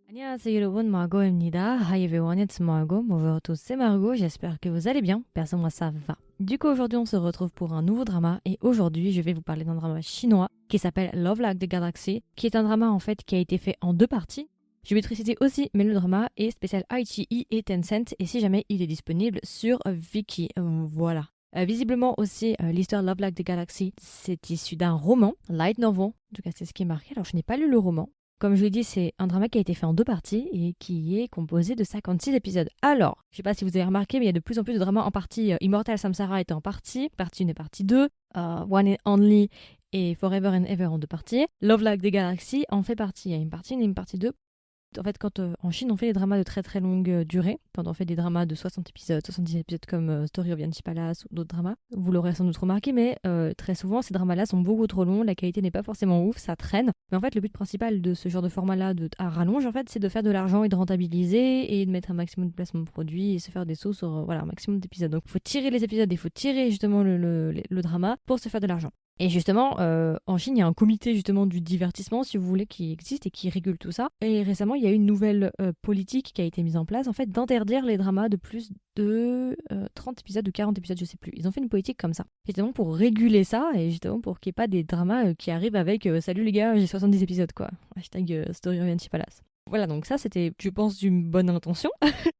안녕하세요 여러분, Margot입니다. Hi everyone, it's Margot. Bonjour à tous, c'est Margot. J'espère que vous allez bien. Perso, moi ça va. Du coup, aujourd'hui, on se retrouve pour un nouveau drama. Et aujourd'hui, je vais vous parler d'un drama chinois qui s'appelle Love Like the Galaxy, qui est un drama en fait qui a été fait en deux parties. Je vais préciser aussi, mais le drama est spécial iQIYI et Tencent. Et si jamais il est disponible sur Viki. Voilà. Visiblement aussi, l'histoire Love Like the Galaxy, c'est issu d'un roman, light novel. En tout cas, c'est ce qui est marqué. Alors, je n'ai pas lu le roman. Comme je l'ai dit, c'est un drama qui a été fait en deux parties et qui est composé de 56 épisodes. Alors, je sais pas si vous avez remarqué, mais il y a de plus en plus de dramas en partie. Immortal Samsara est en partie 1 et partie 2. One and Only et Forever and Ever en deux parties. Love Like the Galaxy en fait partie. Il y a une partie 1 et une partie 2. En fait, quand en Chine, on fait des dramas de très très longue durée, quand on fait des dramas de 60 épisodes, 70 épisodes comme Story of Yanchi Palace ou d'autres dramas, vous l'aurez sans doute remarqué, mais très souvent, ces dramas-là sont beaucoup trop longs, la qualité n'est pas forcément ouf, ça traîne. Mais en fait, le but principal de ce genre de format-là à rallonge, en fait, c'est de faire de l'argent et de rentabiliser et de mettre un maximum de placements de produits et se faire des sous sur un maximum d'épisodes. Donc, il faut tirer les épisodes, il faut tirer justement le drama pour se faire de l'argent. Et justement, en Chine, il y a un comité justement du divertissement, si vous voulez, qui existe et qui régule tout ça. Et récemment, il y a eu une nouvelle politique qui a été mise en place, en fait, d'interdire les dramas de plus de 30 épisodes ou 40 épisodes, je sais plus. Ils ont fait une politique comme ça, justement pour réguler ça et justement pour qu'il n'y ait pas des dramas qui arrivent avec Salut les gars, j'ai 70 épisodes, quoi. Hashtag Story of Yanchi Palace. Voilà, donc ça, c'était, je pense, d'une bonne intention.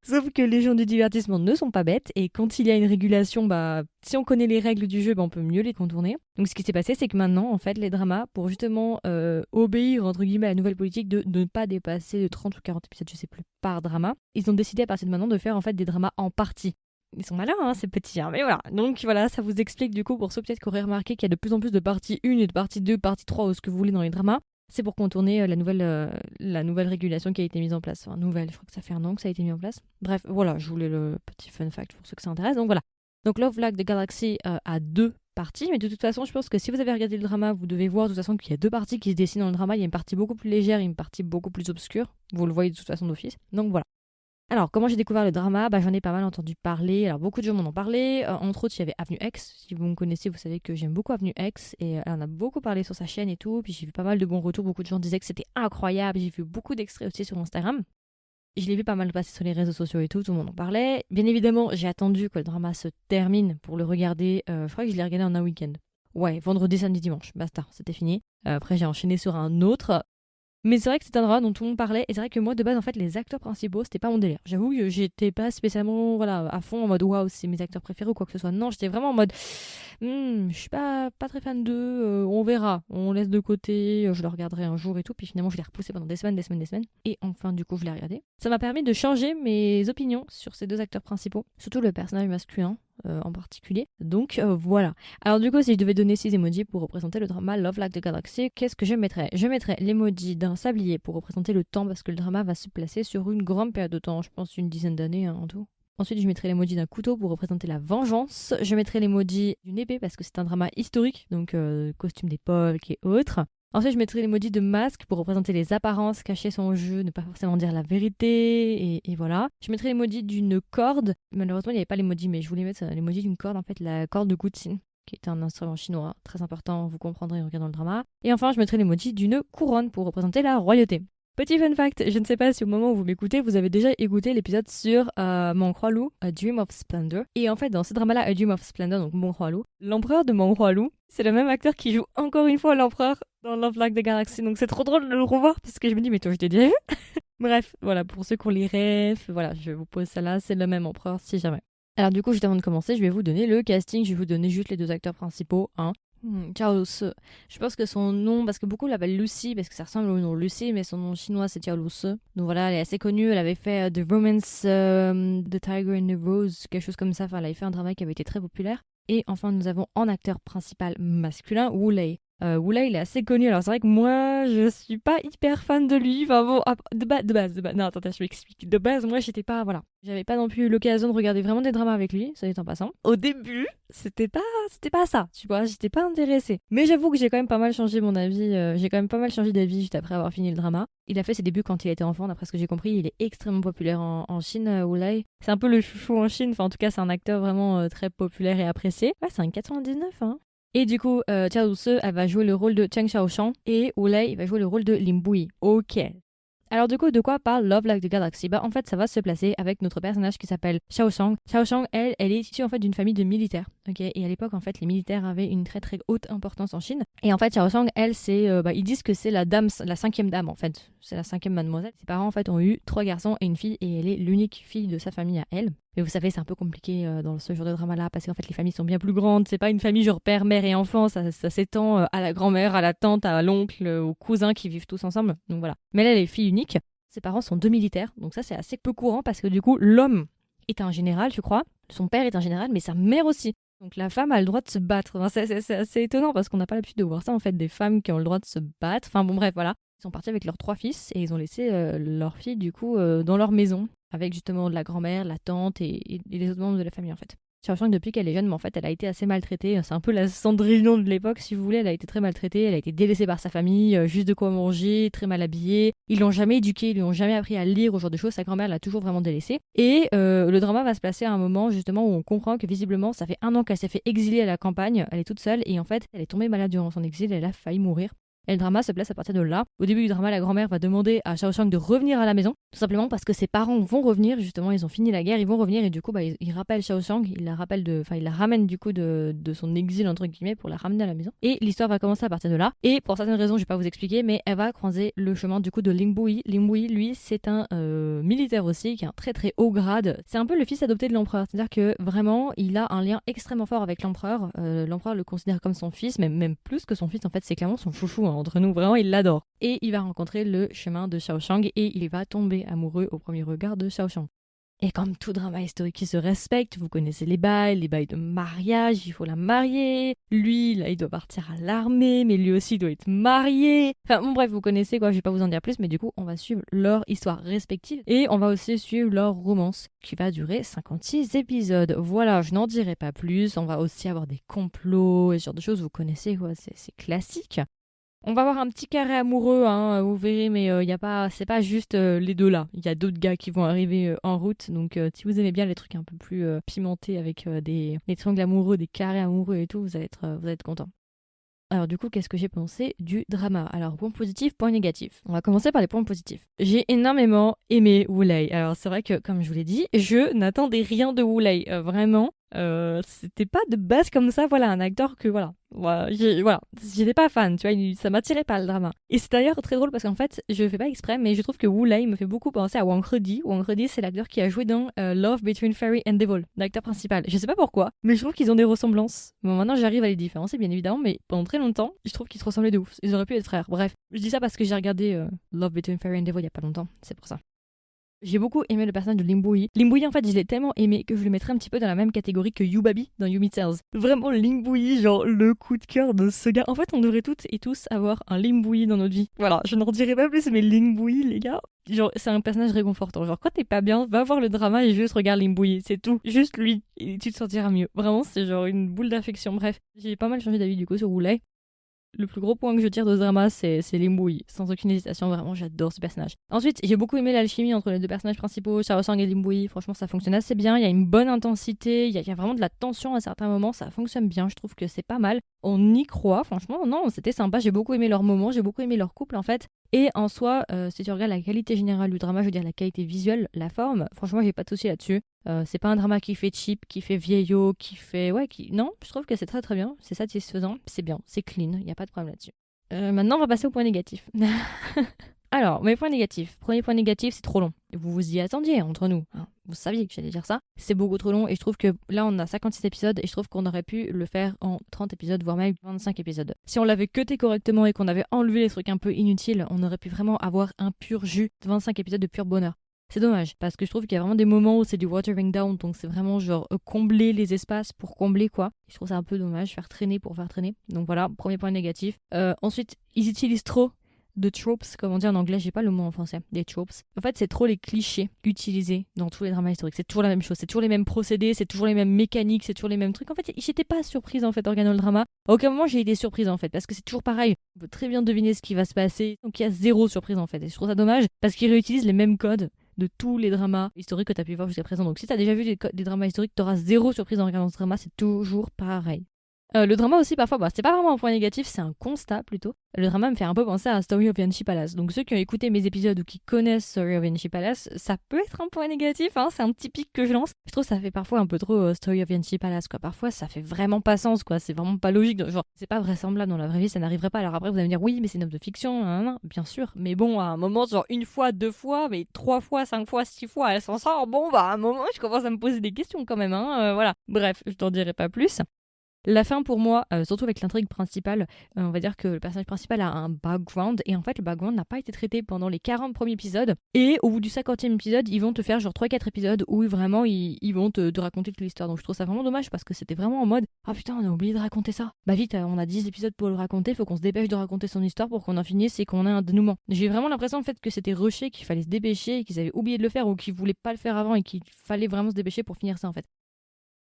Sauf que les gens du divertissement ne sont pas bêtes, et quand il y a une régulation, bah, si on connaît les règles du jeu, bah, on peut mieux les contourner. Donc ce qui s'est passé, c'est que maintenant, en fait, les dramas, pour justement obéir, entre guillemets, à la nouvelle politique de ne pas dépasser de 30 ou 40 épisodes, je sais plus, par drama, ils ont décidé à partir de maintenant de faire, en fait, des dramas en partie. Ils sont malins, hein, ces petits, hein, mais voilà. Donc voilà, ça vous explique du coup, pour ceux peut-être qui auraient remarqué qu'il y a de plus en plus de partie 1 et de partie 2, partie 3 ou ce que vous voulez dans les dramas. C'est pour contourner la nouvelle régulation qui a été mise en place. Enfin, nouvelle, je crois que ça fait un an que ça a été mis en place. Bref, voilà, je voulais le petit fun fact pour ceux que ça intéresse. Donc voilà. Donc Love Like the Galaxy a deux parties, mais de toute façon, je pense que si vous avez regardé le drama, vous devez voir de toute façon qu'il y a deux parties qui se dessinent dans le drama. Il y a une partie beaucoup plus légère et une partie beaucoup plus obscure. Vous le voyez de toute façon d'office. Donc voilà. Alors, comment j'ai découvert le drama? J'en ai pas mal entendu parler. Alors, beaucoup de gens m'en ont parlé. Entre autres, il y avait Avenue X. Si vous me connaissez, vous savez que j'aime beaucoup Avenue X. Et elle en a beaucoup parlé sur sa chaîne et tout. Puis j'ai vu pas mal de bons retours. Beaucoup de gens disaient que c'était incroyable. J'ai vu beaucoup d'extraits aussi sur Instagram. Je l'ai vu pas mal passer sur les réseaux sociaux et tout. Tout le monde en parlait. Bien évidemment, j'ai attendu que le drama se termine pour le regarder. Je crois que je l'ai regardé en un week-end. Ouais, vendredi, samedi, dimanche. Basta, c'était fini. Après, j'ai enchaîné sur un autre. Mais c'est vrai que c'est un drama dont tout le monde parlait, et c'est vrai que moi de base en fait les acteurs principaux c'était pas mon délire. J'avoue que j'étais pas spécialement voilà à fond en mode waouh c'est mes acteurs préférés ou quoi que ce soit. Non, j'étais vraiment en mode je suis pas très fan d'eux, on verra, on laisse de côté, je le regarderai un jour et tout, puis finalement je l'ai repoussé pendant des semaines, des semaines, des semaines, et enfin du coup je l'ai regardé. Ça m'a permis de changer mes opinions sur ces deux acteurs principaux, surtout le personnage masculin. En particulier. Donc voilà. Alors du coup, si je devais donner 6 emojis pour représenter le drama Love Like the Galaxy, qu'est-ce que je mettrais? Je mettrais l'emoji d'un sablier pour représenter le temps parce que le drama va se placer sur une grande période de temps, je pense une dizaine d'années hein, en tout. Ensuite, je mettrai l'emoji d'un couteau pour représenter la vengeance. Je mettrai l'emoji d'une épée parce que c'est un drama historique, donc costume d'époque et autres. Ensuite, je mettrai l'emoji de masque pour représenter les apparences, cacher son jeu, ne pas forcément dire la vérité, et voilà. Je mettrai l'emoji d'une corde. Malheureusement, il n'y avait pas l'emoji, mais je voulais mettre l'emoji d'une corde, en fait, la corde de Gutsin, qui est un instrument chinois très important, vous comprendrez en regardant le drama. Et enfin, je mettrai l'emoji d'une couronne pour représenter la royauté. Petit fun fact, je ne sais pas si au moment où vous m'écoutez, vous avez déjà écouté l'épisode sur Mon Roi Loup, A Dream of Splendor. Et en fait, dans ce drama-là, A Dream of Splendor, donc Mon Roi Loup, l'empereur de Mon Roi Loup, c'est le même acteur qui joue encore une fois l'empereur dans Love Like the Galaxy. Donc c'est trop drôle de le revoir parce que je me dis, mais toi, je t'ai déjà vu. Bref, voilà, pour ceux qui ont les rêves, voilà, je vous pose ça là, c'est le même empereur si jamais. Alors du coup, juste avant de commencer, je vais vous donner le casting, je vais vous donner juste les deux acteurs principaux, hein. Charles, je pense que son nom, parce que beaucoup l'appellent Lucy, parce que ça ressemble au nom Lucy, mais son nom chinois c'est Charles. Donc voilà, elle est assez connue, elle avait fait The Romance, The Tiger and the Rose, quelque chose comme ça, enfin elle avait fait un drama qui avait été très populaire. Et enfin nous avons en acteur principal masculin, Wu Lei. Wu Lei il est assez connu, alors c'est vrai que moi je suis pas hyper fan de lui, enfin bon, de base, non attends, je m'explique, de base moi j'étais pas, voilà, j'avais pas non plus eu l'occasion de regarder vraiment des dramas avec lui, ça est en passant. Au début, c'était pas ça, tu vois, j'étais pas intéressée. Mais j'avoue que j'ai quand même pas mal changé mon avis, j'ai quand même pas mal changé d'avis juste après avoir fini le drama. Il a fait ses débuts quand il était enfant, d'après ce que j'ai compris, il est extrêmement populaire en Chine, Wu Lei. C'est un peu le chouchou en Chine, enfin en tout cas c'est un acteur vraiment très populaire et apprécié. Ouais, c'est un 99, hein. Et du coup, Jia Luce, elle va jouer le rôle de Cheng Xiaoshan et Wu Lei, il va jouer le rôle de Lin Bui. Ok. Alors du coup, de quoi parle Love Like the Galaxy? En fait, ça va se placer avec notre personnage qui s'appelle Xiao Shang. Xiao Shang, elle est issue en fait d'une famille de militaires. Ok, et à l'époque, en fait, les militaires avaient une très très haute importance en Chine. Et en fait, Xiao Shang, elle, ils disent que c'est la dame, la cinquième dame en fait. C'est la cinquième mademoiselle. Ses parents en fait ont eu 3 garçons et une fille, et elle est l'unique fille de sa famille à elle. Mais vous savez, c'est un peu compliqué dans ce genre de drama-là, parce qu'en fait, les familles sont bien plus grandes. C'est pas une famille genre père, mère et enfant. Ça s'étend à la grand-mère, à la tante, à l'oncle, aux cousins qui vivent tous ensemble. Donc voilà. Mais là, elle est fille unique. Ses parents sont 2 militaires. Donc ça, c'est assez peu courant, parce que du coup, l'homme est un général, je crois. Son père est un général, mais sa mère aussi. Donc la femme a le droit de se battre. Enfin, c'est assez étonnant, parce qu'on n'a pas l'habitude de voir ça, en fait, des femmes qui ont le droit de se battre. Enfin bon, bref, voilà. Ils sont partis avec leurs 3 fils et ils ont laissé leur fille, du coup, dans leur maison, avec justement la grand-mère, la tante et les autres membres de la famille, en fait. Sachant que depuis qu'elle est jeune, mais en fait, elle a été assez maltraitée. C'est un peu la Cendrillon de l'époque, si vous voulez. Elle a été très maltraitée. Elle a été délaissée par sa famille, juste de quoi manger, très mal habillée. Ils l'ont jamais éduquée, ils lui ont jamais appris à lire, ou ce genre de choses. Sa grand-mère l'a toujours vraiment délaissée. Et le drama va se placer à un moment, justement, où on comprend que visiblement, ça fait 1 an qu'elle s'est fait exiler à la campagne. Elle est toute seule et en fait, elle est tombée malade durant son exil. Elle a failli mourir. Et le drama se place à partir de là. Au début du drama, la grand-mère va demander à Xiao Shang de revenir à la maison, tout simplement parce que ses parents vont revenir, justement, ils ont fini la guerre, ils vont revenir, et du coup, ils rappellent Xiao Shang, ils la ramènent du coup de son exil, entre guillemets, pour la ramener à la maison. Et l'histoire va commencer à partir de là. Et pour certaines raisons, je vais pas vous expliquer, mais elle va croiser le chemin du coup de Ling Bui. Ling Bui, lui, c'est un militaire aussi, qui a un très très haut grade. C'est un peu le fils adopté de l'empereur, c'est-à-dire que vraiment, il a un lien extrêmement fort avec l'empereur. L'empereur le considère comme son fils, même plus que son fils, en fait, c'est clairement son chouchou, hein, entre nous, vraiment, il l'adore. Et il va rencontrer le chemin de Xiao Shang et il va tomber amoureux au premier regard de Xiao Shang. Et comme tout drama historique qui se respecte, vous connaissez les bails de mariage, il faut la marier. Lui, là, il doit partir à l'armée, mais lui aussi doit être marié. Enfin bon, bref, vous connaissez quoi, je vais pas vous en dire plus, mais du coup, on va suivre leur histoire respective et on va aussi suivre leur romance qui va durer 56 épisodes. Voilà, je n'en dirai pas plus. On va aussi avoir des complots et ce genre de choses, vous connaissez quoi, c'est classique. On va avoir un petit carré amoureux, hein, vous verrez, mais c'est pas juste les deux là. Il y a d'autres gars qui vont arriver en route. Donc si vous aimez bien les trucs un peu plus pimentés avec des triangles amoureux, des carrés amoureux et tout, vous allez être content. Alors du coup, qu'est-ce que j'ai pensé du drama? Alors, point positif, point négatif. On va commencer par les points positifs. J'ai énormément aimé Wulei. Alors c'est vrai que, comme je vous l'ai dit, je n'attendais rien de Wulei. Vraiment, c'était pas de base comme ça, voilà, un acteur que, j'étais pas fan, tu vois, ça m'attirait pas le drama. Et c'est d'ailleurs très drôle parce qu'en fait, je fais pas exprès, mais je trouve que Wulei me fait beaucoup penser à Wang Hedi. Wang Hedi, c'est l'acteur qui a joué dans Love Between Fairy and Devil, l'acteur principal. Je sais pas pourquoi, mais je trouve qu'ils ont des ressemblances. Bon, maintenant j'arrive à les différencier, bien évidemment, mais pendant très longtemps, je trouve qu'ils se ressemblaient de ouf. Ils auraient pu être frères. Bref, je dis ça parce que j'ai regardé Love Between Fairy and Devil il y a pas longtemps, c'est pour ça. J'ai beaucoup aimé le personnage de Ling Bui. Ling Bui, en fait, je l'ai tellement aimé que je le mettrais un petit peu dans la même catégorie que Yubabi dans Yumi Tales. Vraiment, Ling Bui, genre le coup de cœur de ce gars. En fait, on devrait toutes et tous avoir un Ling Bui dans notre vie. Voilà, je n'en dirai pas plus, mais Ling Bui, les gars, genre, c'est un personnage réconfortant. Genre, quand t'es pas bien, va voir le drama et juste regarde Ling Bui, c'est tout. Juste lui, et tu te sentiras mieux. Vraiment, c'est genre une boule d'affection. Bref, j'ai pas mal changé d'avis du coup sur Wulei. Le plus gros point que je tire de ce drama, c'est Ling Bui. Sans aucune hésitation, vraiment, j'adore ce personnage. Ensuite, j'ai beaucoup aimé l'alchimie entre les deux personnages principaux, Xiao Shang et Ling Bui. Franchement, ça fonctionne assez bien. Il y a une bonne intensité, il y a vraiment de la tension à certains moments. Ça fonctionne bien, je trouve que c'est pas mal. On y croit, franchement, non, c'était sympa. J'ai beaucoup aimé leurs moments, j'ai beaucoup aimé leur couple en fait. Et en soi, si tu regardes la qualité générale du drama, je veux dire la qualité visuelle, la forme, franchement, j'ai pas de souci là-dessus. C'est pas un drama qui fait cheap, qui fait vieillot, qui fait. Ouais, qui. Non, je trouve que c'est très très bien, c'est satisfaisant, c'est bien, c'est clean, y a pas de problème là-dessus. Maintenant, on va passer au point négatif. Alors, mes points négatifs. Premier point négatif, c'est trop long. Vous vous y attendiez, entre nous. Hein. Vous saviez que j'allais dire ça. C'est beaucoup trop long et je trouve que là, on a 56 épisodes et je trouve qu'on aurait pu le faire en 30 épisodes, voire même 25 épisodes. Si on l'avait cuté correctement et qu'on avait enlevé les trucs un peu inutiles, on aurait pu vraiment avoir un pur jus de 25 épisodes de pur bonheur. C'est dommage, parce que je trouve qu'il y a vraiment des moments où c'est du watering down, donc c'est vraiment genre combler les espaces pour combler quoi. Je trouve ça un peu dommage, faire traîner pour faire traîner. Donc voilà, premier point négatif. Ensuite, ils utilisent trop de tropes, comme on dit en anglais, j'ai pas le mot en français, des tropes. En fait, c'est trop les clichés utilisés dans tous les dramas historiques. C'est toujours la même chose, c'est toujours les mêmes procédés, c'est toujours les mêmes mécaniques, c'est toujours les mêmes trucs. En fait, j'étais pas surprise en fait en regardant le drama. À aucun moment j'ai été surprise en fait, parce que c'est toujours pareil. On peut très bien deviner ce qui va se passer, donc il y a zéro surprise en fait. Et je trouve ça dommage, parce qu'ils réutilisent les mêmes codes de tous les dramas historiques que tu as pu voir jusqu'à présent. Donc si tu as déjà vu des dramas historiques, tu auras zéro surprise en regardant ce drama, c'est toujours pareil. Le drama aussi, parfois, c'est pas vraiment un point négatif, c'est un constat plutôt. Le drama me fait un peu penser à Story of Yanchi Palace. Donc ceux qui ont écouté mes épisodes ou qui connaissent Story of Yanchi Palace, ça peut être un point négatif, hein, c'est un petit pic que je lance. Je trouve que ça fait parfois un peu trop Story of Yanchi Palace, quoi. Parfois ça fait vraiment pas sens, quoi. C'est vraiment pas logique. Genre, c'est pas vraisemblable dans la vraie vie, ça n'arriverait pas. Alors après, vous allez me dire, oui, mais c'est une œuvre de fiction, nan, bien sûr. Mais bon, à un moment, genre une fois, deux fois, mais 3 fois, 5 fois, 6 fois, elle s'en sort. Bon, à un moment, je commence à me poser des questions quand même, hein. Voilà. Bref, je t'en dirai pas plus. La fin pour moi, surtout avec l'intrigue principale, on va dire que le personnage principal a un background et en fait le background n'a pas été traité pendant les 40 premiers épisodes et au bout du 50e épisode ils vont te faire genre 3-4 épisodes où vraiment ils vont te raconter toute l'histoire. Donc je trouve ça vraiment dommage parce que c'était vraiment en mode ah putain on a oublié de raconter ça. Bah vite on a 10 épisodes pour le raconter, faut qu'on se dépêche de raconter son histoire pour qu'on en finisse et qu'on ait un dénouement. J'ai vraiment l'impression en fait que c'était rushé, qu'il fallait se dépêcher et qu'ils avaient oublié de le faire ou qu'ils voulaient pas le faire avant et qu'il fallait vraiment se dépêcher pour finir ça en fait.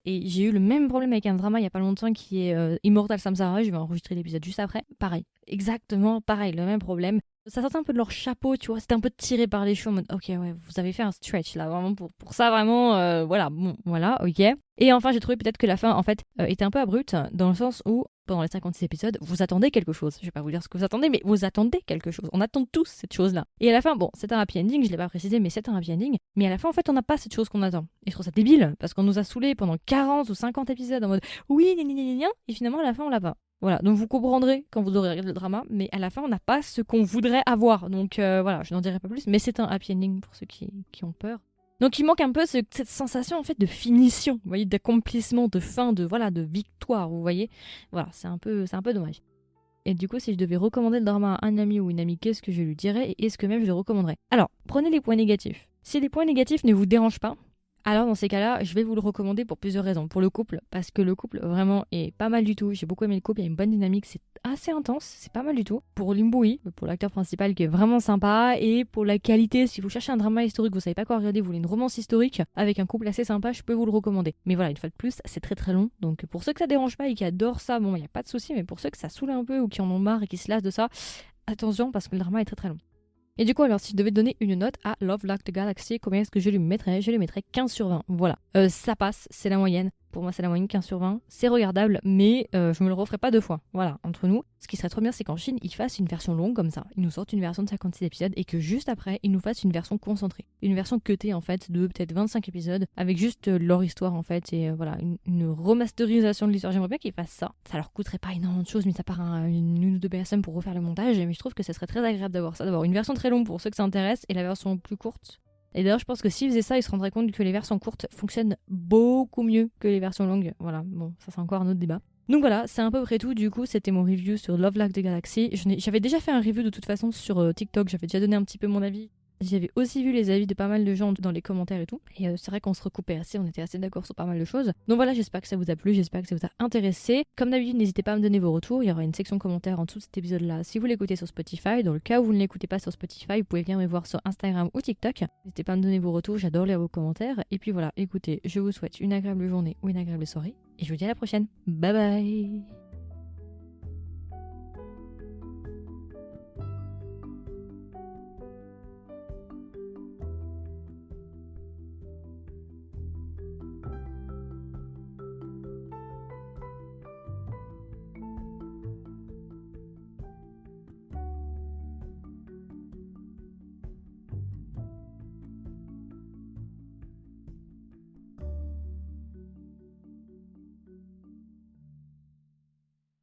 Et j'ai eu le même problème avec un drama il y a pas longtemps qui est Immortal Samsara, je vais enregistrer l'épisode juste après. Pareil, exactement pareil, le même problème. Ça sortait un peu de leur chapeau, tu vois, c'était un peu tiré par les cheveux en mode ok ouais, vous avez fait un stretch là, vraiment pour ça vraiment, voilà, bon, voilà, ok. Et enfin j'ai trouvé peut-être que la fin en fait était un peu abrupte dans le sens où pendant les 56 épisodes, vous attendez quelque chose. Je vais pas vous dire ce que vous attendez, mais vous attendez quelque chose. On attend tous cette chose-là. Et à la fin, bon, c'est un happy ending, je l'ai pas précisé, mais c'est un happy ending. Mais à la fin, en fait, on n'a pas cette chose qu'on attend. Et je trouve ça débile, parce qu'on nous a saoulés pendant 40 ou 50 épisodes en mode oui, et finalement, à la fin, on l'a pas. Voilà, donc vous comprendrez quand vous aurez regardé le drama, mais à la fin, on n'a pas ce qu'on voudrait avoir. Donc voilà, je n'en dirai pas plus, mais c'est un happy ending pour ceux qui ont peur. Donc il manque un peu cette sensation en fait de finition, vous voyez, d'accomplissement, de fin, de victoire, vous voyez. Voilà, c'est un peu dommage. Et du coup, si je devais recommander le drama à un ami ou une amie, qu'est-ce que je lui dirais et est-ce que même je le recommanderais? Alors, prenez les points négatifs. Si les points négatifs ne vous dérangent pas, alors dans ces cas-là, je vais vous le recommander pour plusieurs raisons. Pour le couple, parce que le couple vraiment est pas mal du tout. J'ai beaucoup aimé le couple, il y a une bonne dynamique, c'est assez intense, c'est pas mal du tout. Pour Limbui, pour l'acteur principal qui est vraiment sympa, et pour la qualité, si vous cherchez un drama historique, vous savez pas quoi regarder, vous voulez une romance historique avec un couple assez sympa, je peux vous le recommander. Mais voilà, une fois de plus, c'est très très long. Donc pour ceux que ça dérange pas et qui adorent ça, bon, il y a pas de souci, mais pour ceux que ça saoule un peu ou qui en ont marre et qui se lassent de ça, attention parce que le drama est très très long. Et du coup, alors, si je devais donner une note à Love Like the Galaxy, combien est-ce que je lui mettrais? Je lui mettrais 15 sur 20. Voilà. Ça passe, c'est la moyenne. Pour moi, c'est la moyenne 15 sur 20. C'est regardable, mais je me le referai pas 2 fois. Voilà, entre nous. Ce qui serait trop bien, c'est qu'en Chine, ils fassent une version longue comme ça. Ils nous sortent une version de 56 épisodes et que juste après, ils nous fassent une version concentrée. Une version cutée, en fait, de peut-être 25 épisodes avec juste leur histoire, en fait. Et voilà, une remasterisation de l'histoire. J'aimerais bien qu'ils fassent ça. Ça leur coûterait pas énormément de choses, mis à part une ou deux personnes pour refaire le montage. Mais je trouve que ça serait très agréable d'avoir ça, d'avoir une version très longue pour ceux que ça intéresse et la version plus courte. Et d'ailleurs, je pense que s'ils faisaient ça, ils se rendraient compte que les versions courtes fonctionnent beaucoup mieux que les versions longues. Voilà, bon, ça c'est encore un autre débat. Donc voilà, c'est à peu près tout. Du coup, c'était mon review sur Love Like the Galaxy. J'avais déjà fait un review de toute façon sur TikTok, j'avais déjà donné un petit peu mon avis. J'avais aussi vu les avis de pas mal de gens dans les commentaires et tout. Et c'est vrai qu'on se recoupait assez, on était assez d'accord sur pas mal de choses. Donc voilà, j'espère que ça vous a plu, j'espère que ça vous a intéressé. Comme d'habitude, n'hésitez pas à me donner vos retours. Il y aura une section commentaires en dessous de cet épisode-là si vous l'écoutez sur Spotify. Dans le cas où vous ne l'écoutez pas sur Spotify, vous pouvez venir me voir sur Instagram ou TikTok. N'hésitez pas à me donner vos retours, j'adore lire vos commentaires. Et puis voilà, écoutez, je vous souhaite une agréable journée ou une agréable soirée. Et je vous dis à la prochaine. Bye bye!